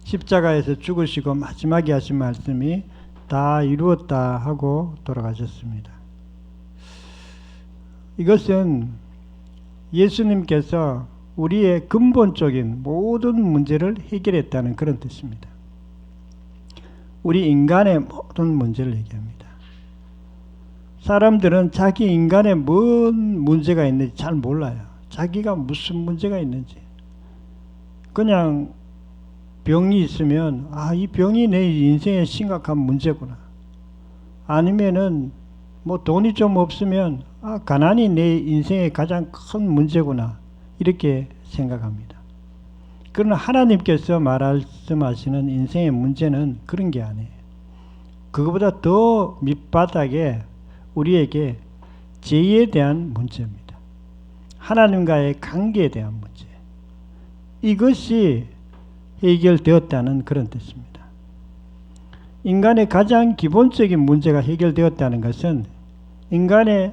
십자가에서 죽으시고 마지막에 하신 말씀이 다 이루었다 하고 돌아가셨습니다. 이것은 예수님께서 우리의 근본적인 모든 문제를 해결했다는 그런 뜻입니다. 우리 인간의 모든 문제를 얘기합니다. 사람들은 자기 인간에 뭔 문제가 있는지 잘 몰라요. 자기가 무슨 문제가 있는지. 그냥 병이 있으면 이 병이 내 인생의 심각한 문제구나. 아니면은 뭐 돈이 좀 없으면 가난이 내 인생의 가장 큰 문제구나. 이렇게 생각합니다. 그러나 하나님께서 말씀하시는 인생의 문제는 그런 게 아니에요. 그거보다 더 밑바닥에 우리에게 죄에 대한 문제입니다. 하나님과의 관계에 대한 문제. 이것이 해결되었다는 그런 뜻입니다. 인간의 가장 기본적인 문제가 해결되었다는 것은 인간의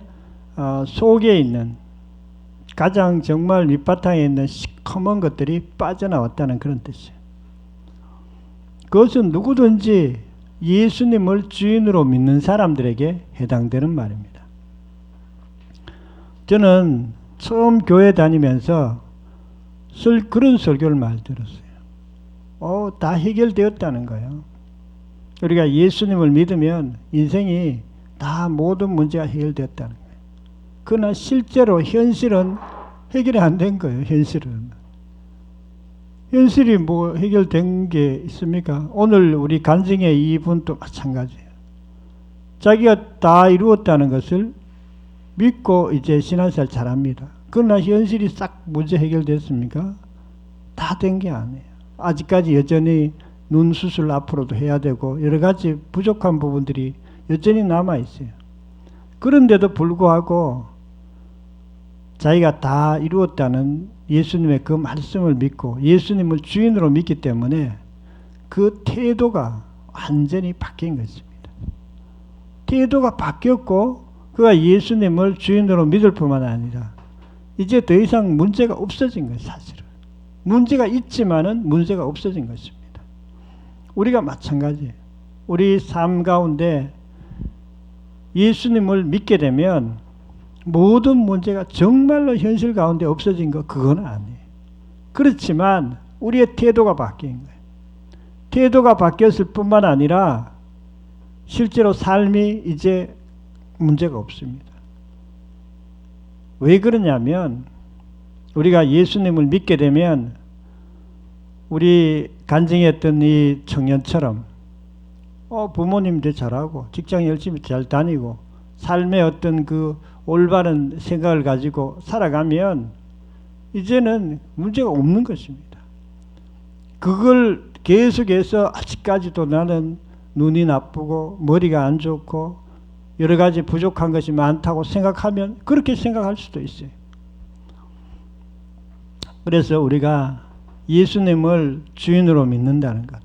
속에 있는 가장 정말 밑바탕에 있는 시커먼 것들이 빠져나왔다는 그런 뜻이에요. 그것은 누구든지 예수님을 주인으로 믿는 사람들에게 해당되는 말입니다. 저는 처음 교회 다니면서 그런 설교를 많이 들었어요. 다 해결되었다는 거예요. 우리가 예수님을 믿으면 인생이 다 모든 문제가 해결되었다는 거예요. 그러나 실제로 현실은 해결이 안 된 거예요. 현실이 뭐 해결된 게 있습니까? 오늘 우리 간증의 이분도 마찬가지예요. 자기가 다 이루었다는 것을 믿고 이제 신앙생활 잘합니다. 그러나 현실이 싹 문제 해결됐습니까? 다 된 게 아니에요. 아직까지 여전히 눈 수술 앞으로도 해야 되고 여러 가지 부족한 부분들이 여전히 남아 있어요. 그런데도 불구하고 자기가 다 이루었다는 예수님의 그 말씀을 믿고 예수님을 주인으로 믿기 때문에 그 태도가 완전히 바뀐 것입니다. 태도가 바뀌었고 그가 예수님을 주인으로 믿을 뿐만 아니라 이제 더 이상 문제가 없어진 거예요. 사실은. 문제가 있지만은 문제가 없어진 것입니다. 우리가 마찬가지예요. 우리 삶 가운데 예수님을 믿게 되면 모든 문제가 정말로 현실 가운데 없어진 거 그건 아니에요. 그렇지만 우리의 태도가 바뀐 거예요. 태도가 바뀌었을 뿐만 아니라 실제로 삶이 이제 문제가 없습니다. 왜 그러냐면 우리가 예수님을 믿게 되면 우리 간증했던 이 청년처럼 부모님도 잘하고 직장 열심히 잘 다니고 삶의 어떤 그 올바른 생각을 가지고 살아가면 이제는 문제가 없는 것입니다. 그걸 계속해서 아직까지도 나는 눈이 나쁘고 머리가 안 좋고 여러 가지 부족한 것이 많다고 생각하면 그렇게 생각할 수도 있어요. 그래서 우리가 예수님을 주인으로 믿는다는 것,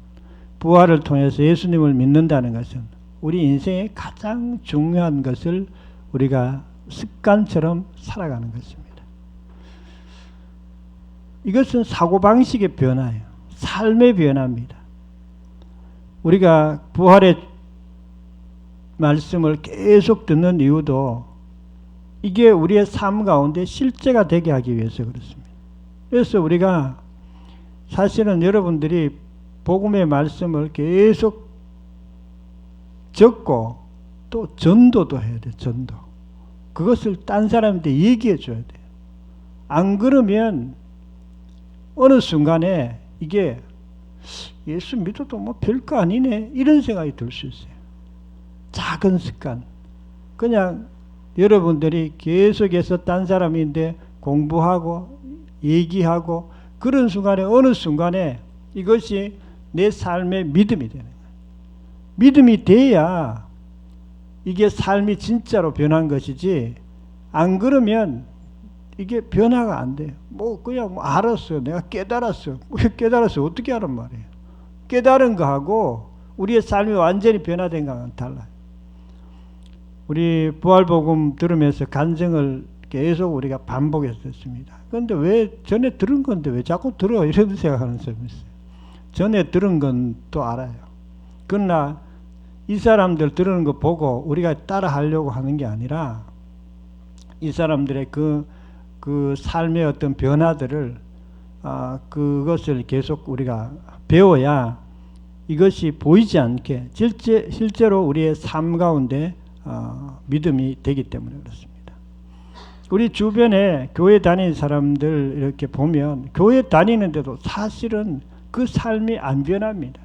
부활을 통해서 예수님을 믿는다는 것은 우리 인생의 가장 중요한 것을 우리가 습관처럼 살아가는 것입니다. 이것은 사고방식의 변화예요. 삶의 변화입니다. 우리가 부활의 말씀을 계속 듣는 이유도 이게 우리의 삶 가운데 실제가 되게 하기 위해서 그렇습니다. 그래서 우리가 사실은 여러분들이 복음의 말씀을 계속 적고 또 전도도 해야 돼요. 전도. 그것을 딴 사람한테 얘기해 줘야 돼요. 안 그러면 어느 순간에 이게 예수 믿어도 뭐 별거 아니네 이런 생각이 들 수 있어요. 작은 습관. 그냥 여러분들이 계속해서 딴 사람인데 공부하고 얘기하고 그런 순간에 어느 순간에 이것이 내 삶의 믿음이 되는 거예요. 믿음이 돼야 이게 삶이 진짜로 변한 것이지 안 그러면 이게 변화가 안 돼요. 뭐 그냥 뭐 알았어요. 내가 깨달았어요. 깨달았어요. 어떻게 하란 말이에요. 깨달은 거하고 우리의 삶이 완전히 변화된 거는 달라요. 우리 부활복음 들으면서 간증을 계속 우리가 반복했었습니다. 그런데 왜 전에 들은 건데 왜 자꾸 들어 이런 생각하는 사람이 있어요. 전에 들은 건 또 알아요. 그러나 이 사람들 들은 거 보고 우리가 따라 하려고 하는 게 아니라 이 사람들의 그 삶의 어떤 변화들을 그것을 계속 우리가 배워야 이것이 보이지 않게 실제로 우리의 삶 가운데 믿음이 되기 때문에 그렇습니다. 우리 주변에 교회 다니는 사람들 이렇게 보면 교회 다니는데도 사실은 그 삶이 안 변합니다.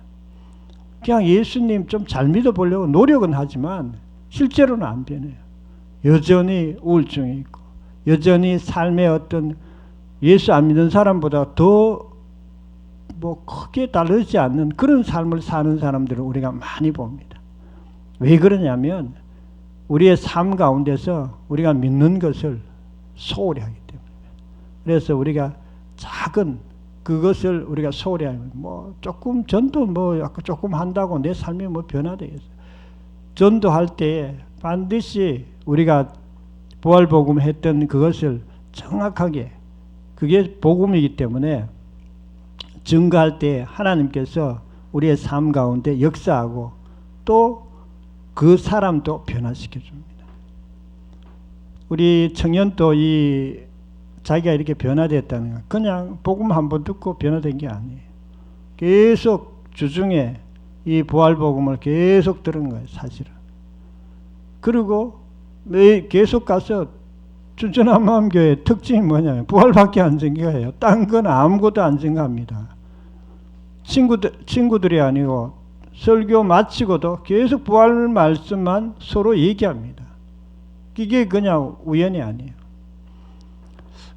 그냥 예수님 좀 잘 믿어보려고 노력은 하지만 실제로는 안 변해요. 여전히 우울증이 있고 여전히 삶의 어떤 예수 안 믿는 사람보다 더 뭐 크게 다르지 않는 그런 삶을 사는 사람들을 우리가 많이 봅니다. 왜 그러냐면 우리의 삶 가운데서 우리가 믿는 것을 소홀히 하기 때문에. 그래서 우리가 작은 그것을 우리가 소홀히 하면 뭐 조금 전도 뭐 약간 조금 한다고 내 삶이 뭐 변화되겠어요. 전도할 때에 반드시 우리가 부활복음 했던 그것을 정확하게 그게 복음이기 때문에 증거할 때 하나님께서 우리의 삶 가운데 역사하고 또 그 사람도 변화시켜 줍니다. 우리 청년도 자기가 이렇게 변화됐다는 거 그냥 복음 한번 듣고 변화된 게 아니에요. 계속 주중에 이 부활복음을 계속 들은 거예요, 사실은. 그리고 매일 계속 가서 춘천한마음교회 특징이 뭐냐면 부활밖에 안 증거해요. 딴 건 아무것도 안 증거합니다. 친구들이 아니고 설교 마치고도 계속 부활 말씀만 서로 얘기합니다. 이게 그냥 우연이 아니에요.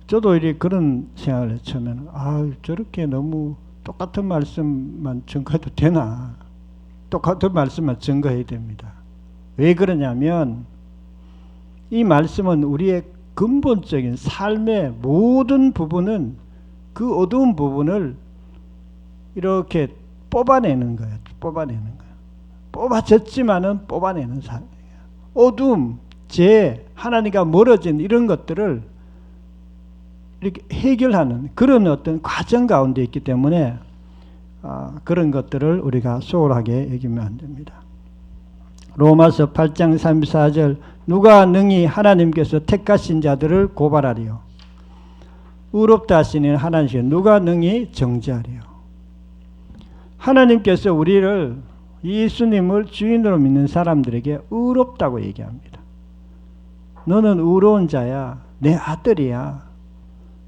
저도 이렇게 그런 생각을 해요. 처음에는 저렇게 너무 똑같은 말씀만 증거해도 되나? 똑같은 말씀만 증거해야 됩니다. 왜 그러냐면 이 말씀은 우리의 근본적인 삶의 모든 부분은 그 어두운 부분을 이렇게 뽑아내는 거예요. 뽑아졌지만은 뽑아내는 삶이에요. 어둠, 죄, 하나님과 멀어진 이런 것들을 이렇게 해결하는 그런 어떤 과정 가운데 있기 때문에 그런 것들을 우리가 소홀하게 여기면 안 됩니다. 로마서 8장 34절 누가 능히 하나님께서 택하신 자들을 고발하리요. 의롭다 하시는 하나님께 누가 능히 정죄하리요. 하나님께서 우리를 예수님을 주인으로 믿는 사람들에게 의롭다고 얘기합니다. 너는 의로운 자야. 내 아들이야.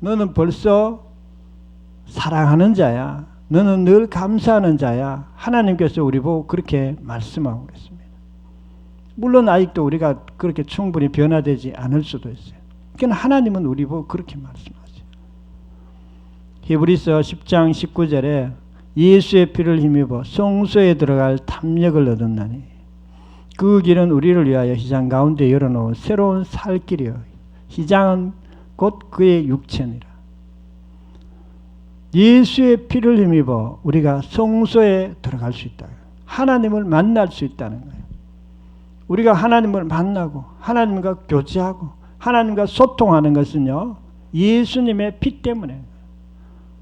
너는 벌써 사랑하는 자야. 너는 늘 감사하는 자야. 하나님께서 우리 보고 그렇게 말씀하고 있습니다. 물론 아직도 우리가 그렇게 충분히 변화되지 않을 수도 있어요. 그러니까 하나님은 우리 보고 그렇게 말씀하세요. 히브리서 10장 19절에 예수의 피를 힘입어 성소에 들어갈 탐욕을 얻었나니 그 길은 우리를 위하여 휘장 가운데 열어놓은 새로운 살 길이요 휘장은 곧 그의 육체니라. 예수의 피를 힘입어 우리가 성소에 들어갈 수 있다. 하나님을 만날 수 있다는 거예요. 우리가 하나님을 만나고 하나님과 교제하고 하나님과 소통하는 것은요 예수님의 피 때문에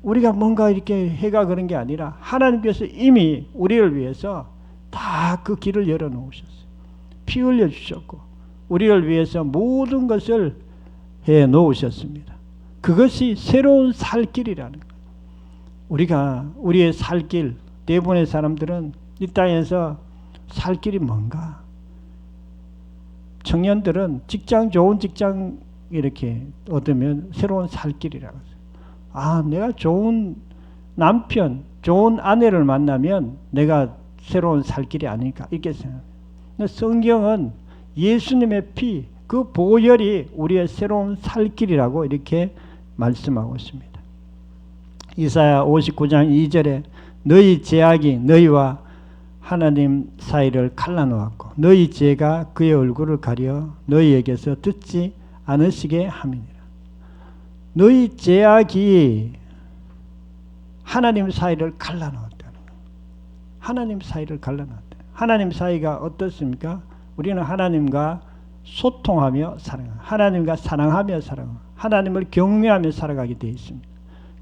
우리가 뭔가 이렇게 해가 그런 게 아니라 하나님께서 이미 우리를 위해서 다 그 길을 열어놓으셨어요. 피 흘려 주셨고 우리를 위해서 모든 것을 해 놓으셨습니다. 그것이 새로운 살 길이라는 거예요. 우리가 우리의 살 길, 대부분의 사람들은 이 땅에서 살 길이 뭔가? 청년들은 좋은 직장 이렇게 얻으면 새로운 살 길이라고 해요. 내가 좋은 남편, 좋은 아내를 만나면 내가 새로운 살 길이 아닐까 이렇게 생각해요. 성경은 예수님의 피, 그 보혈이 우리의 새로운 살 길이라고 이렇게 말씀하고 있습니다. 이사야 59장 2절에 너희 죄악이 너희와 하나님 사이를 갈라놓았고 너희 죄가 그의 얼굴을 가려 너희에게서 듣지 않으시게 함이니라. 너희 죄악이 하나님 사이를 갈라놓았다는 거예요. 하나님 사이를 갈라놨다. 하나님 사이가 어떻습니까? 우리는 하나님과 소통하며 살아가고 하나님과 사랑하며 살아가고 하나님을 경외하며 살아가게 되어 있습니다.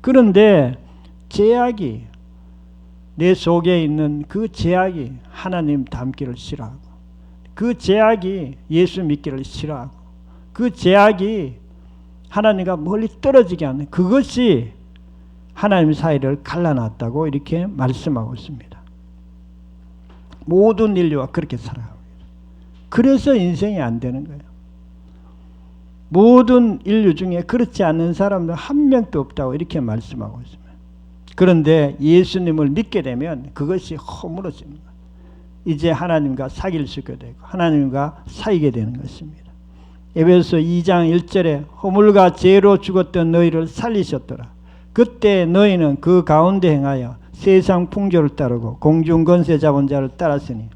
그런데 죄악이 내 속에 있는 그 죄악이 하나님 닮기를 싫어하고, 그 죄악이 예수 믿기를 싫어하고, 그 죄악이 하나님과 멀리 떨어지게 하는 그것이 하나님 사이를 갈라놨다고 이렇게 말씀하고 있습니다. 모든 인류가 그렇게 살아가고 있어요. 그래서 인생이 안 되는 거예요. 모든 인류 중에 그렇지 않은 사람도 한 명도 없다고 이렇게 말씀하고 있습니다. 그런데 예수님을 믿게 되면 그것이 허물어지는 거예요. 이제 하나님과 사귈 수 있게 되고 하나님과 사이게 되는 것입니다. 에베소 2장 1절에 허물과 죄로 죽었던 너희를 살리셨더라. 그때 너희는 그 가운데 행하여 세상 풍조를 따르고 공중 권세 잡은 자를 따랐으니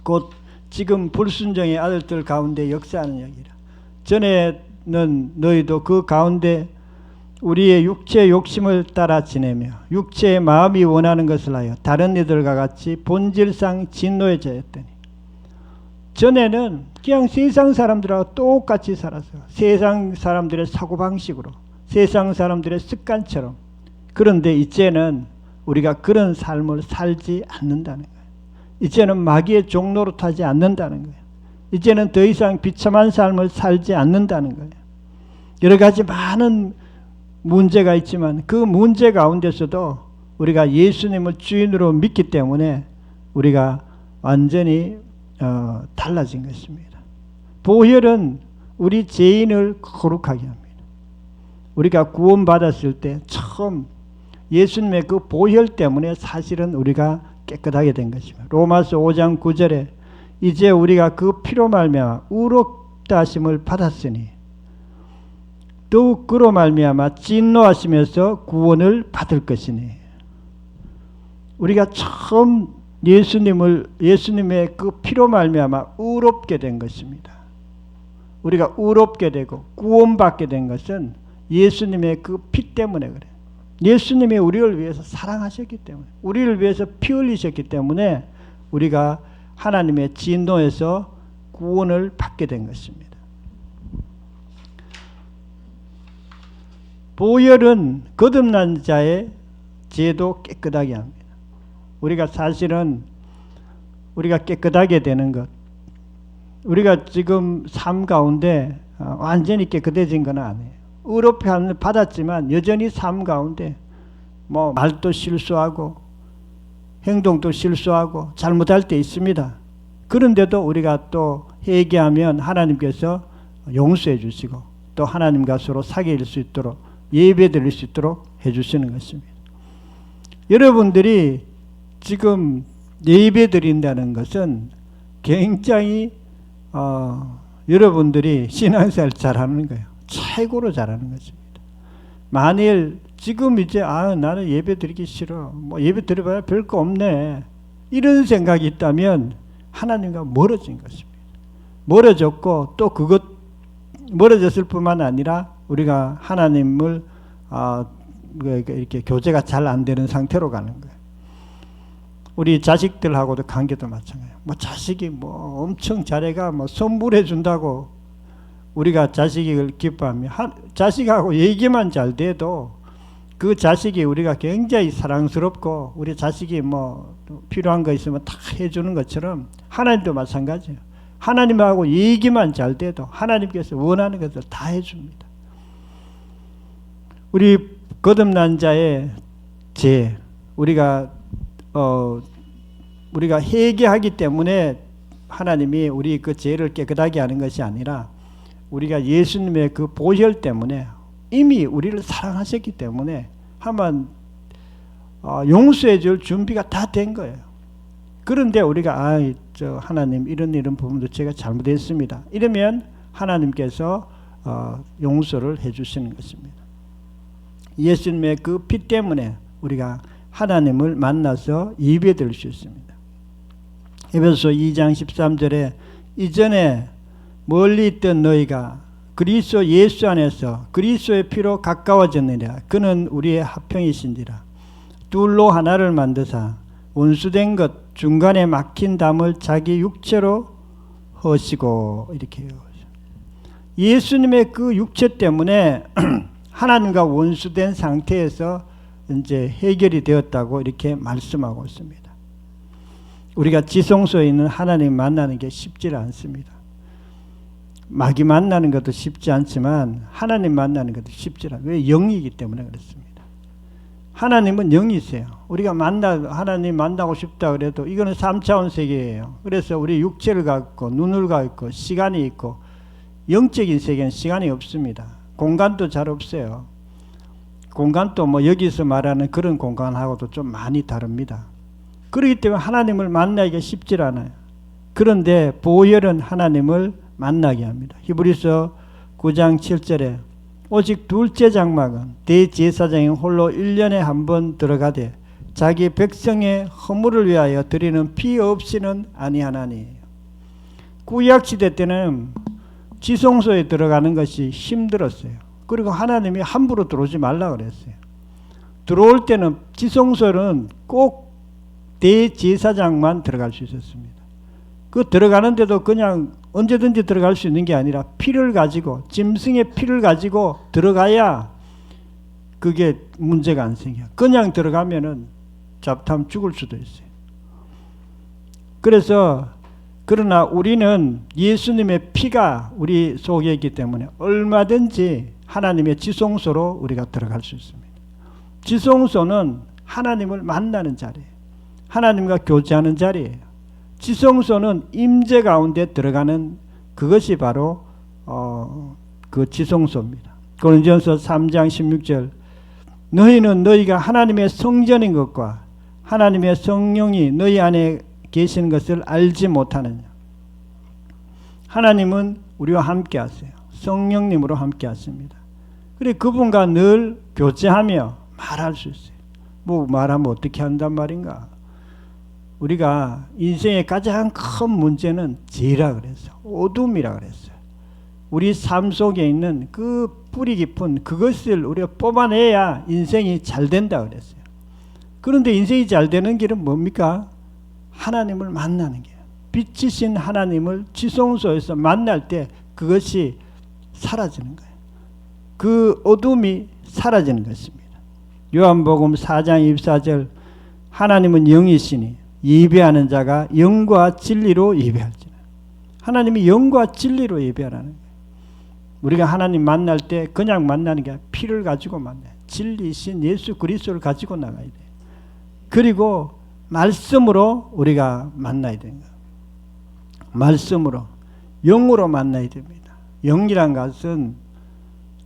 곧 지금 불순종의 아들들 가운데 역사하는 여기라. 전에는 너희도 그 가운데 우리의 육체의 욕심을 따라 지내며 육체의 마음이 원하는 것을 하여 다른 이들과 같이 본질상 진노에 처했더니, 전에는 그냥 세상 사람들하고 똑같이 살았어요. 세상 사람들의 사고방식으로, 세상 사람들의 습관처럼. 그런데 이제는 우리가 그런 삶을 살지 않는다는 거예요. 이제는 마귀의 종로로 타지 않는다는 거예요. 이제는 더 이상 비참한 삶을 살지 않는다는 거예요. 여러 가지 많은 문제가 있지만 그 문제 가운데서도 우리가 예수님을 주인으로 믿기 때문에 우리가 완전히 달라진 것입니다. 보혈은 우리 죄인을 거룩하게 합니다. 우리가 구원받았을 때 처음 예수님의 그 보혈 때문에 사실은 우리가 깨끗하게 된 것입니다. 로마서 5장 9절에 이제 우리가 그 피로 말미암아 의롭다 하심을 받았으니 더욱 그로 말미암아 진노하시면서 구원을 받을 것이니, 우리가 처음 예수님의 그 피로 말미암아 의롭게 된 것입니다. 우리가 의롭게 되고 구원받게 된 것은 예수님의 그 피 때문에 그래요. 예수님이 우리를 위해서 사랑하셨기 때문에, 우리를 위해서 피 흘리셨기 때문에 우리가 하나님의 진노에서 구원을 받게 된 것입니다. 보혈은 거듭난 자의 죄도 깨끗하게 합니다. 우리가 사실은 우리가 깨끗하게 되는 것, 우리가 지금 삶 가운데 완전히 깨끗해진 건 아니에요. 의롭게 받았지만 여전히 삶 가운데 뭐 말도 실수하고 행동도 실수하고 잘못할 때 있습니다. 그런데도 우리가 또 회개하면 하나님께서 용서해 주시고 또 하나님과 서로 사귈 수 있도록 예배 드릴 수 있도록 해주시는 것입니다. 여러분들이 지금 예배 드린다는 것은 굉장히 여러분들이 신앙생활 잘하는 거예요. 최고로 잘하는 것입니다. 만일 지금 이제 나는 예배 드리기 싫어, 뭐 예배 드려봐야 별거 없네, 이런 생각이 있다면 하나님과 멀어진 것입니다. 멀어졌고 또 그것 멀어졌을 뿐만 아니라 우리가 하나님을 이렇게 교제가 잘 안 되는 상태로 가는 거예요. 우리 자식들하고도 관계도 마찬가지예요. 뭐 자식이 뭐 엄청 잘해가 뭐 선물해 준다고 우리가 자식을 기뻐하며 자식하고 얘기만 잘 돼도 그 자식이 우리가 굉장히 사랑스럽고 우리 자식이 뭐 필요한 거 있으면 다 해주는 것처럼 하나님도 마찬가지예요. 하나님하고 얘기만 잘 돼도 하나님께서 원하는 것을 다 해줍니다. 우리 거듭난 자의 죄, 우리가 회개하기 때문에 하나님이 우리 그 죄를 깨끗하게 하는 것이 아니라 우리가 예수님의 그 보혈 때문에 이미 우리를 사랑하셨기 때문에 한번 용서해 줄 준비가 다 된 거예요. 그런데 우리가 하나님 이런 부분도 제가 잘못했습니다, 이러면 하나님께서 용서를 해 주시는 것입니다. 예수님의 그 피 때문에 우리가 하나님을 만나서 예배드릴 수 있습니다. 에베소 2장 13절에 이전에 멀리 있던 너희가 그리스도 예수 안에서 그리스도의 피로 가까워졌느니라. 그는 우리의 합평이신지라. 둘로 하나를 만드사 원수된 것 중간에 막힌 담을 자기 육체로 허시고, 이렇게 해요. 예수님의 그 육체 때문에 하나님과 원수된 상태에서 이제 해결이 되었다고 이렇게 말씀하고 있습니다. 우리가 지성소에 있는 하나님 만나는 게 쉽지 않습니다. 마귀 만나는 것도 쉽지 않지만 하나님 만나는 것도 쉽지 않아요. 왜? 영이기 때문에 그렇습니다. 하나님은 영이세요. 우리가 하나님 만나고 싶다 그래도 이거는 3차원 세계예요. 그래서 우리 육체를 갖고 눈을 갖고 시간이 있고, 영적인 세계는 시간이 없습니다. 공간도 잘 없어요. 공간도 뭐 여기서 말하는 그런 공간하고도 좀 많이 다릅니다. 그렇기 때문에 하나님을 만나기가 쉽지 않아요. 그런데 보혈은 하나님을 만나게 합니다. 히브리서 9장 7절에 오직 둘째 장막은 대제사장이 홀로 1년에 한 번 들어가되 자기 백성의 허물을 위하여 드리는 피 없이는 아니하나니. 구약시대 때는 지성소에 들어가는 것이 힘들었어요. 그리고 하나님이 함부로 들어오지 말라 그랬어요. 들어올 때는 지성소는 꼭 대제사장만 들어갈 수 있었습니다. 그 들어가는데도 그냥 언제든지 들어갈 수 있는 게 아니라 피를 가지고, 짐승의 피를 가지고 들어가야 그게 문제가 안 생겨요. 그냥 들어가면은 잡담 죽을 수도 있어요. 그래서 그러나 우리는 예수님의 피가 우리 속에 있기 때문에 얼마든지 하나님의 지성소로 우리가 들어갈 수 있습니다. 지성소는 하나님을 만나는 자리예요. 하나님과 교제하는 자리예요. 지성소는 임재 가운데 들어가는 그것이 바로 그 지성소입니다. 고린도전서 3장 16절 너희는 너희가 하나님의 성전인 것과 하나님의 성령이 너희 안에 계시는 것을 알지 못하느냐. 하나님은 우리와 함께 하세요. 성령님으로 함께 하십니다. 그래 그분과 늘 교제하며 말할 수 있어요. 뭐 말하면 어떻게 한단 말인가. 우리가 인생의 가장 큰 문제는 죄라 그랬어요. 어둠이라 그랬어요. 우리 삶 속에 있는 그 뿌리 깊은 그것을 우리가 뽑아내야 인생이 잘 된다 그랬어요. 그런데 인생이 잘 되는 길은 뭡니까? 하나님을 만나는 게. 빛이신 하나님을 지성소에서 만날 때 그것이 사라지는 거예요. 그 어둠이 사라지는 것입니다. 요한복음 4장 24절 하나님은 영이시니 예배하는 자가 영과 진리로 예배할지라. 하나님이 영과 진리로 예배하라는 거예요. 우리가 하나님 만날 때 그냥 만나는 게 아니라 피를 가지고 만나요. 진리이신 예수 그리스도를 가지고 나가야 돼요. 그리고 말씀으로 우리가 만나야 되는 거예요. 말씀으로, 영으로 만나야 됩니다. 영이란 것은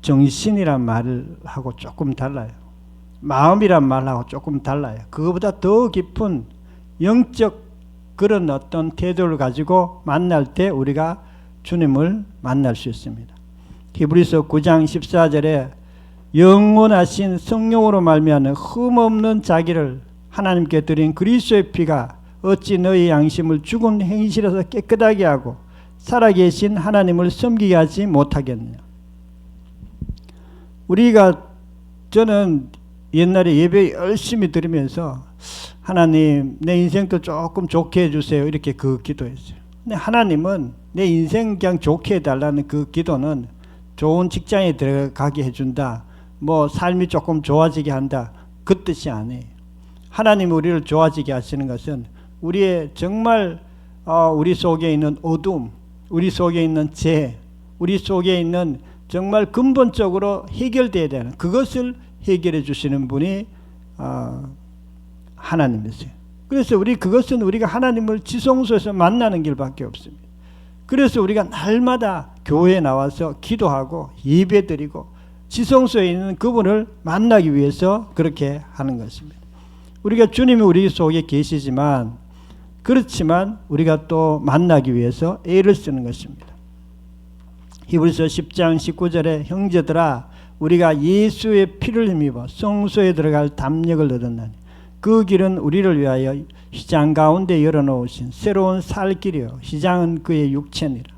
정신이란 말하고 조금 달라요. 마음이란 말하고 조금 달라요. 그거보다 더 깊은 영적 그런 어떤 태도를 가지고 만날 때 우리가 주님을 만날 수 있습니다. 히브리서 9장 14절에 영원하신 성령으로 말미암아 흠없는 자기를 하나님께 드린 그리스도의 피가 어찌 너희 양심을 죽은 행실에서 깨끗하게 하고 살아계신 하나님을 섬기게 하지 못하겠느냐. 저는 옛날에 예배 열심히 드리면서 하나님 내 인생도 조금 좋게 해주세요 이렇게 그 기도했어요. 근데 하나님은 내 인생 그냥 좋게 해달라는 그 기도는 좋은 직장에 들어가게 해준다, 뭐 삶이 조금 좋아지게 한다, 그 뜻이 아니에요. 하나님이 우리를 좋아지게 하시는 것은 우리의 정말 우리 속에 있는 어둠, 우리 속에 있는 죄, 우리 속에 있는 정말 근본적으로 해결돼야 되는 그것을 해결해 주시는 분이 하나님이세요. 그래서 그것은 우리가 하나님을 지성소에서 만나는 길밖에 없습니다. 그래서 우리가 날마다 교회에 나와서 기도하고 예배드리고 지성소에 있는 그분을 만나기 위해서 그렇게 하는 것입니다. 우리가 주님이 우리 속에 계시지만 그렇지만 우리가 또 만나기 위해서 애를 쓰는 것입니다. 히브리서 10장 19절에 형제들아 우리가 예수의 피를 힘입어 성소에 들어갈 담력을 얻었나니 그 길은 우리를 위하여 휘장 가운데 열어놓으신 새로운 살 길이요 휘장은 그의 육체니라.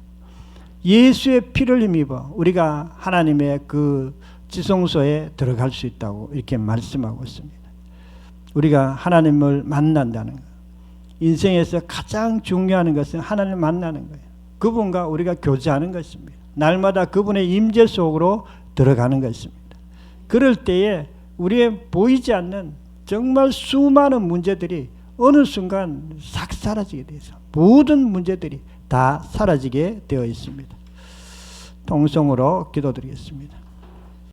예수의 피를 힘입어 우리가 하나님의 그 지성소에 들어갈 수 있다고 이렇게 말씀하고 있습니다. 우리가 하나님을 만난다는 것, 인생에서 가장 중요한 것은 하나님을 만나는 거예요. 그분과 우리가 교제하는 것입니다. 날마다 그분의 임재 속으로 들어가는 것입니다. 그럴 때에 우리의 보이지 않는 정말 수많은 문제들이 어느 순간 싹 사라지게 돼서 모든 문제들이 다 사라지게 되어 있습니다. 통성으로 기도드리겠습니다.